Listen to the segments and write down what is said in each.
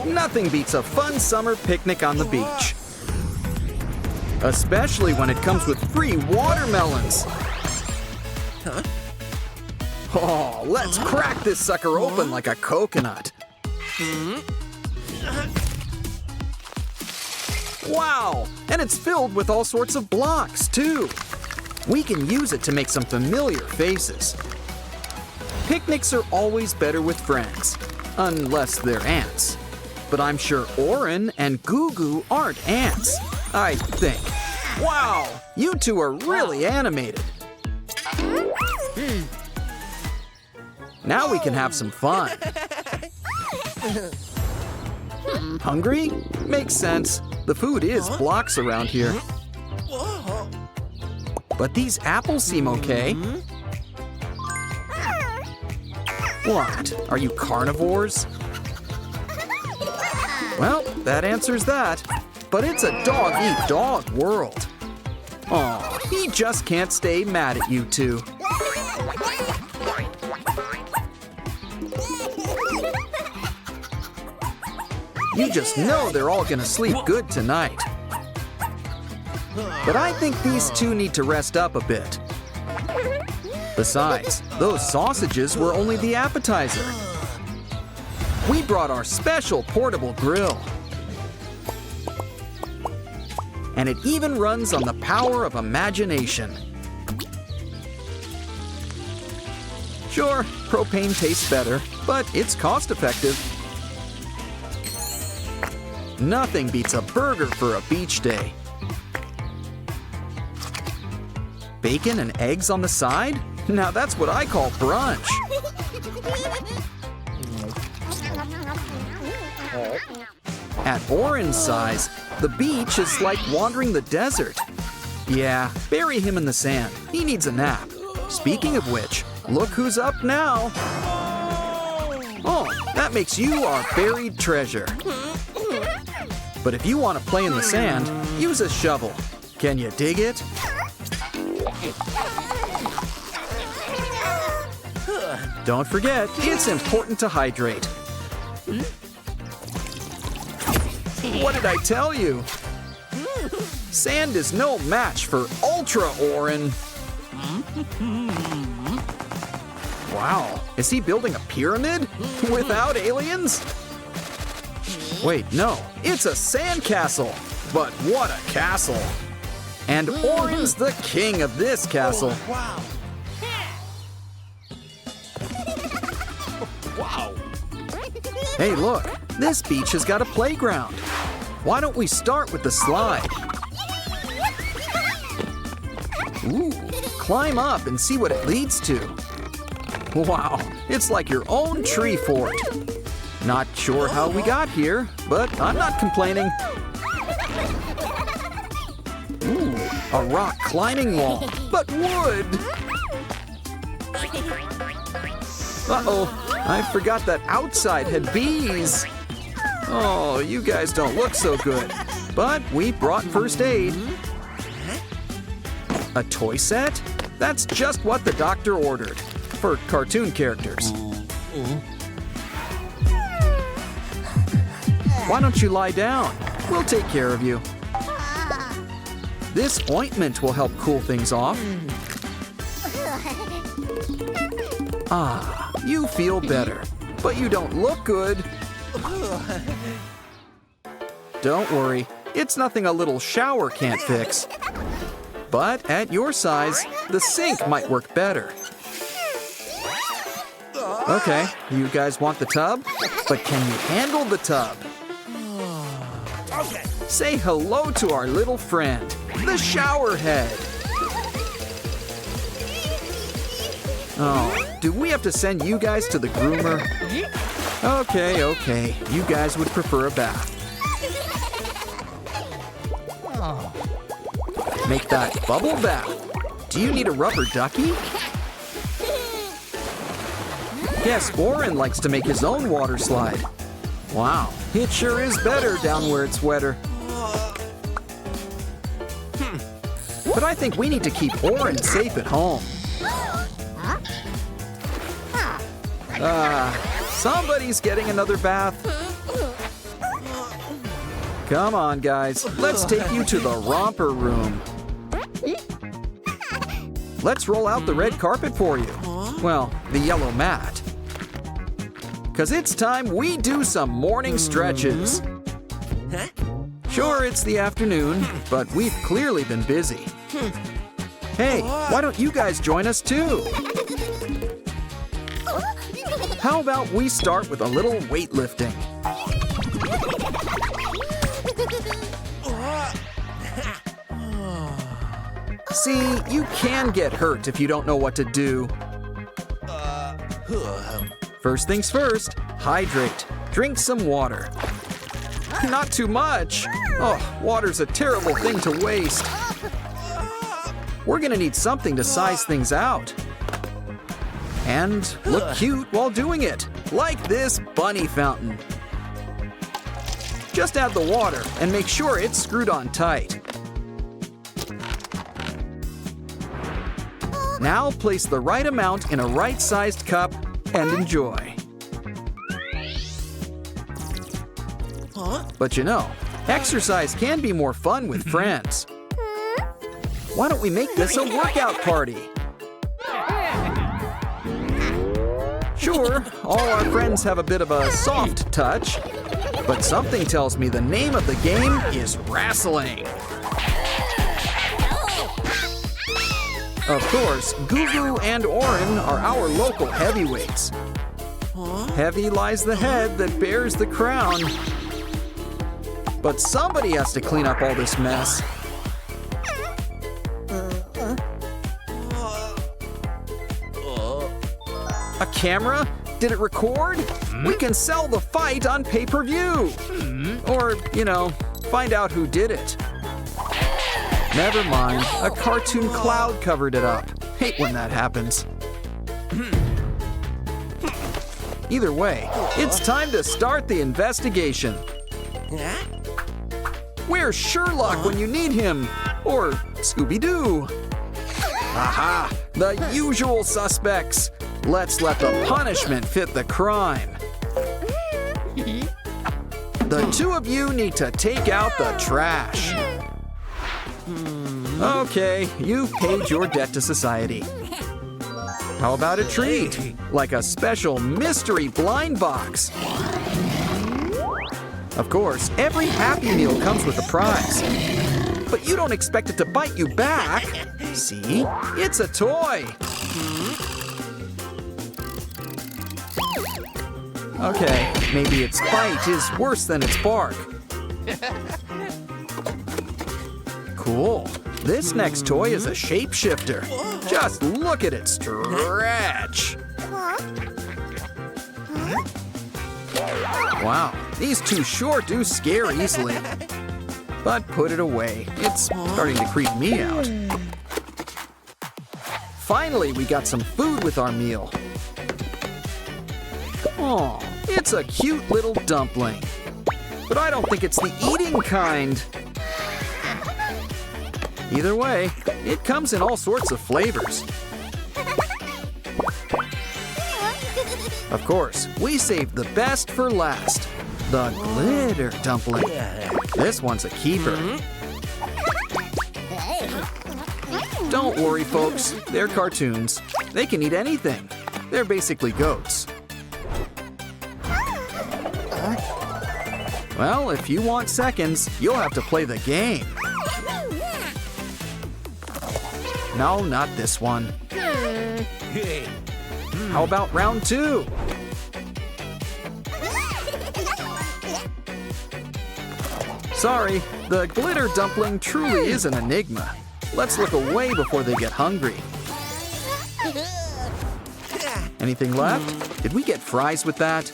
Nothing beats a fun summer picnic on the beach. Especially when it comes with free watermelons. Oh, let's crack this sucker open like a coconut. Wow, and it's filled with all sorts of blocks, too. We can use it to make some familiar faces. Picnics are always better with friends, unless they're ants. But I'm sure Oren and Gugu aren't ants, I think. Wow, you two are really animated. Now we can have some fun. Hungry? Makes sense. The food is blocks around here. But these apples seem okay. What? Are you carnivores? Well, that answers that. But it's a dog-eat-dog world. Aw, he just can't stay mad at you two. You just know they're all gonna sleep good tonight. But I think these two need to rest up a bit. Besides, those sausages were only the appetizer. We brought our special portable grill. And it even runs on the power of imagination. Sure, propane tastes better, but it's cost-effective. Nothing beats a burger for a beach day. Bacon and eggs on the side? Now that's what I call brunch. At Oren's size, the beach is like wandering the desert. Yeah, bury him in the sand. He needs a nap. Speaking of which, look who's up now. Oh, that makes you our buried treasure. But if you want to play in the sand, use a shovel. Can you dig it? Don't forget, it's important to hydrate. What did I tell you? Sand is no match for Ultra Oren. Wow, is he building a pyramid? Without aliens? Wait, no, it's a sandcastle. But what a castle. And Oren's the king of this castle. Wow. Wow. Hey, look, this beach has got a playground. Why don't we start with the slide? Ooh, climb up and see what it leads to. Wow, it's like your own tree fort. Not sure how we got here, but I'm not complaining. Ooh, a rock climbing wall, but wood. Uh-oh, I forgot that outside had bees. Oh, you guys don't look so good. But we brought first aid. A toy set? That's just what the doctor ordered. For cartoon characters. Why don't you lie down? We'll take care of you. This ointment will help cool things off. Ah, you feel better, but you don't look good. Don't worry, it's nothing a little shower can't fix. But at your size, the sink might work better. Okay, you guys want the tub? But can you handle the tub? Okay. Say hello to our little friend, the shower head. Oh, do we have to send you guys to the groomer? Okay, you guys would prefer a bath. Make that bubble bath. Do you need a rubber ducky? Guess Oren likes to make his own water slide. Wow, it sure is better down where it's wetter. But I think we need to keep Oren safe at home. Somebody's getting another bath. Come on, guys. Let's take you to the romper room. Let's roll out the red carpet for you. Well, the yellow mat. 'Cause it's time we do some morning stretches. Sure, it's the afternoon, but we've clearly been busy. Hey, why don't you guys join us too? How about we start with a little weightlifting? See, you can get hurt if you don't know what to do. First things first, hydrate. Drink some water. Not too much. Oh, water's a terrible thing to waste. We're gonna need something to size things out. And look cute while doing it, like this bunny fountain. Just add the water and make sure it's screwed on tight. Now place the right amount in a right-sized cup and enjoy. But you know, exercise can be more fun with friends. Why don't we make this a workout party? Sure, all our friends have a bit of a soft touch, but something tells me the name of the game is wrestling. Of course, Gugu and Oren are our local heavyweights. Heavy lies the head that bears the crown. But somebody has to clean up all this mess. A camera? Did it record? We can sell the fight on pay-per-view. Or, you know, find out who did it. Never mind, a cartoon cloud covered it up. Hate when that happens. Either way, it's time to start the investigation. Where's Sherlock when you need him? Or Scooby-Doo? Aha! The usual suspects. Let's let the punishment fit the crime. The two of you need to take out the trash. Okay, you've paid your debt to society. How about a treat? Like a special mystery blind box. Of course, every Happy Meal comes with a prize. But you don't expect it to bite you back. See? It's a toy. Okay, maybe its bite is worse than its bark. Cool. This next toy is a shapeshifter. Just look at it stretch. Wow, these two sure do scare easily. But put it away. It's starting to creep me out. Finally, we got some food with our meal. Oh, it's a cute little dumpling. But I don't think it's the eating kind. Either way, it comes in all sorts of flavors. Of course, we saved the best for last. The glitter dumpling. This one's a keeper. Don't worry, folks. They're cartoons. They can eat anything. They're basically goats. Well, if you want seconds, you'll have to play the game. No, not this one. How about round 2? Sorry, the glitter dumpling truly is an enigma. Let's look away before they get hungry. Anything left? Did we get fries with that?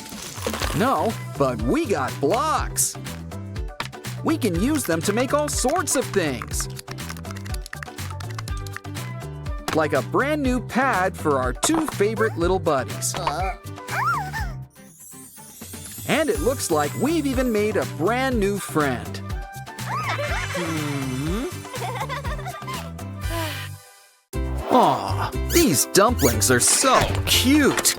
No, but we got blocks. We can use them to make all sorts of things. Like a brand new pad for our 2 favorite little buddies. And it looks like we've even made a brand new friend. Aw, these dumplings are so cute.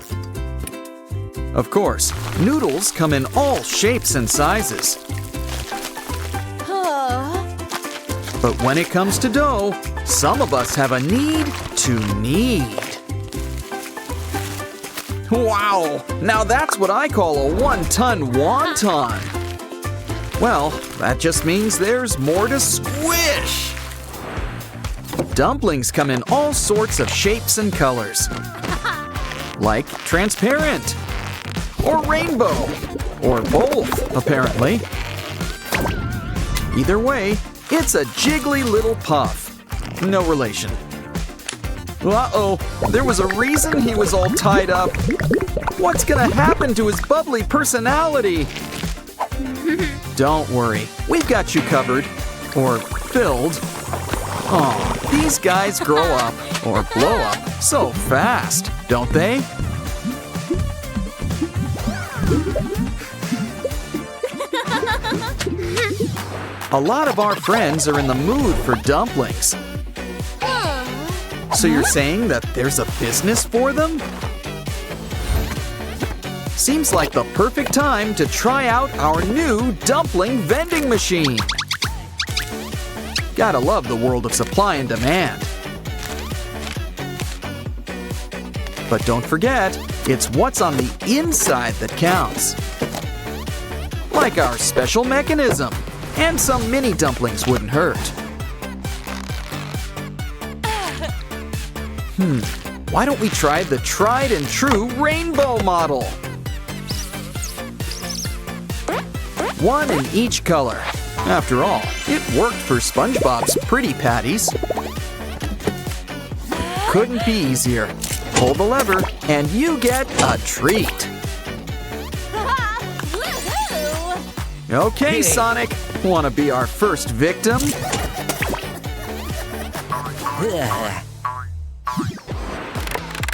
Of course, noodles come in all shapes and sizes. But when it comes to dough, some of us have a need to knead. Wow, now that's what I call a 1-ton wonton. Well, that just means there's more to squish. Dumplings come in all sorts of shapes and colors. Like transparent, or rainbow, or both, apparently. Either way, it's a jiggly little puff. No relation. Uh-oh, there was a reason he was all tied up. What's gonna happen to his bubbly personality? Don't worry, we've got you covered. Or filled. Aw, these guys grow up, or blow up, so fast, don't they? A lot of our friends are in the mood for dumplings. So you're saying that there's a business for them? Seems like the perfect time to try out our new dumpling vending machine. Gotta love the world of supply and demand. But don't forget, it's what's on the inside that counts. Like our special mechanism. And some mini dumplings wouldn't hurt. Why don't we try the tried and true rainbow model? One in each color. After all, it worked for SpongeBob's Pretty Patties. Couldn't be easier. Pull the lever and you get a treat. Okay, Sonic. Want to be our first victim?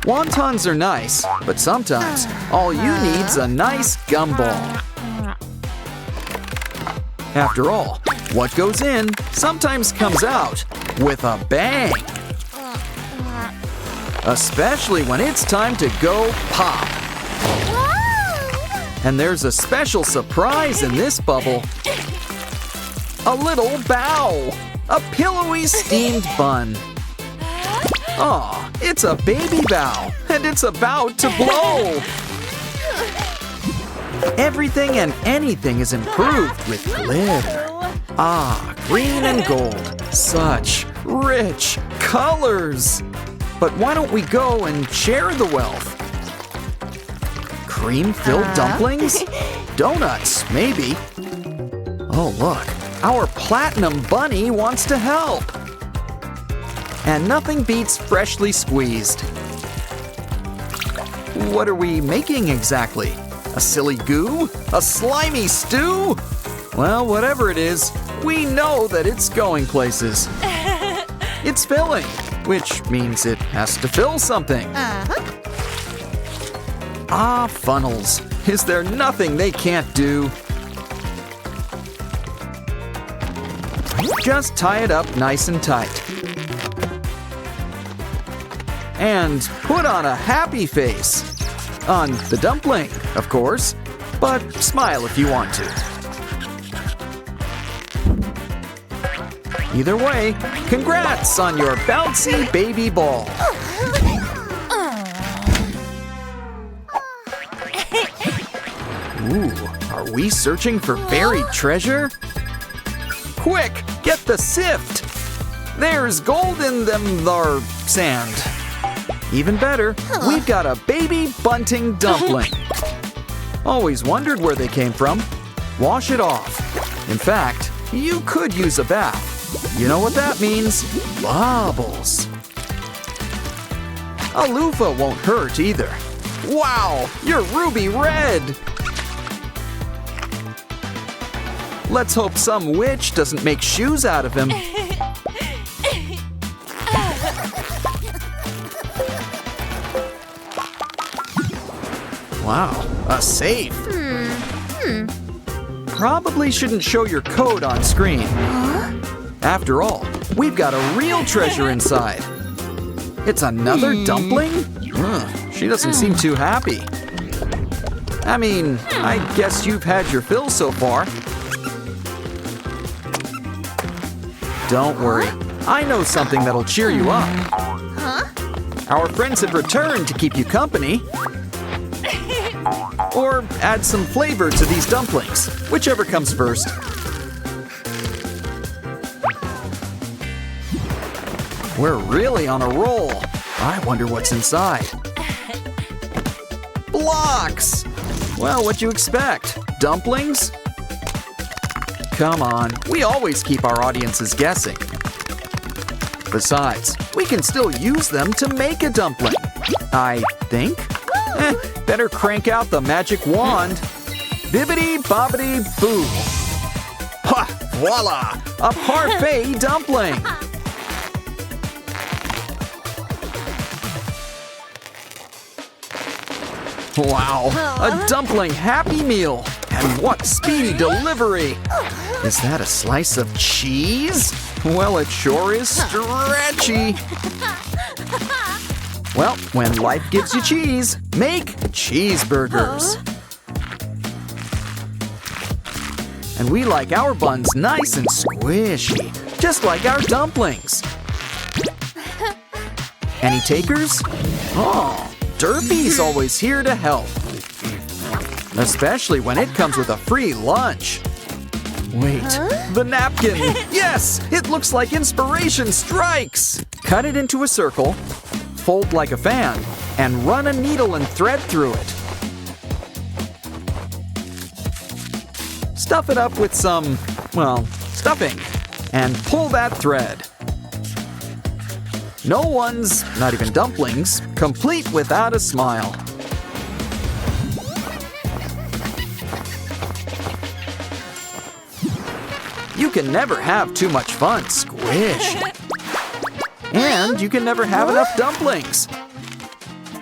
Wontons are nice, but sometimes all you need's a nice gumball. After all, what goes in sometimes comes out with a bang. Especially when it's time to go pop. And there's a special surprise in this bubble. A little bow. A pillowy steamed bun. Aw, it's a baby bow, and it's about to blow. Everything and anything is improved with glitter. Ah, green and gold. Such rich colors. But why don't we go and share the wealth? Cream-filled dumplings? Donuts, maybe. Oh, look. Our platinum bunny wants to help. And nothing beats freshly squeezed. What are we making exactly? A silly goo? A slimy stew? Well, whatever it is, we know that it's going places. It's filling, which means it has to fill something. Ah, funnels. Is there nothing they can't do? Just tie it up nice and tight. And put on a happy face. On the dumpling, of course. But smile if you want to. Either way, congrats on your bouncy baby ball. Ooh, are we searching for buried treasure? Quick, get the sift! There's gold in them thar sand. Even better, we've got a baby bunting dumpling. Always wondered where they came from. Wash it off. In fact, you could use a bath. You know what that means? Bubbles. A loofah won't hurt either. Wow, you're ruby red! Let's hope some witch doesn't make shoes out of him. Wow, a safe. Probably shouldn't show your code on screen. After all, we've got a real treasure inside. It's another dumpling? She doesn't seem too happy. I mean, I guess you've had your fill so far. Don't worry, I know something that'll cheer you up. Our friends have returned to keep you company. Or add some flavor to these dumplings, whichever comes first. We're really on a roll. I wonder what's inside. Blocks! Well, what'd you expect? Dumplings? Come on, we always keep our audiences guessing. Besides, we can still use them to make a dumpling. I think. Better crank out the magic wand. Bibbidi-bobbidi-boo. Ha! Voila! A parfait dumpling! Wow! A dumpling Happy Meal! And what speedy delivery! Is that a slice of cheese? Well, it sure is stretchy! Well, when life gives you cheese, make cheeseburgers. And we like our buns nice and squishy, just like our dumplings. Any takers? Oh, Derpy's always here to help. Especially when it comes with a free lunch. Wait, the napkin! Yes, it looks like inspiration strikes! Cut it into a circle, fold like a fan, and run a needle and thread through it. Stuff it up with some, well, stuffing, and pull that thread. No one's, not even dumplings, complete without a smile. You can never have too much fun, squish. And you can never have enough dumplings.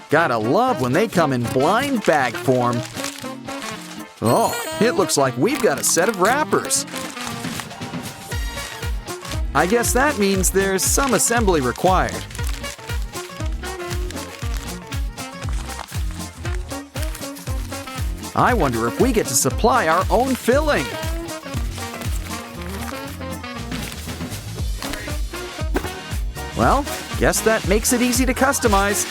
Gotta love when they come in blind bag form. Oh, it looks like we've got a set of wrappers. I guess that means there's some assembly required. I wonder if we get to supply our own filling. Well, guess that makes it easy to customize.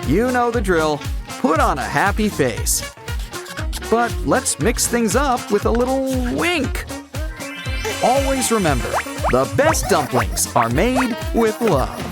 You know the drill. Put on a happy face. But let's mix things up with a little wink. Always remember, the best dumplings are made with love.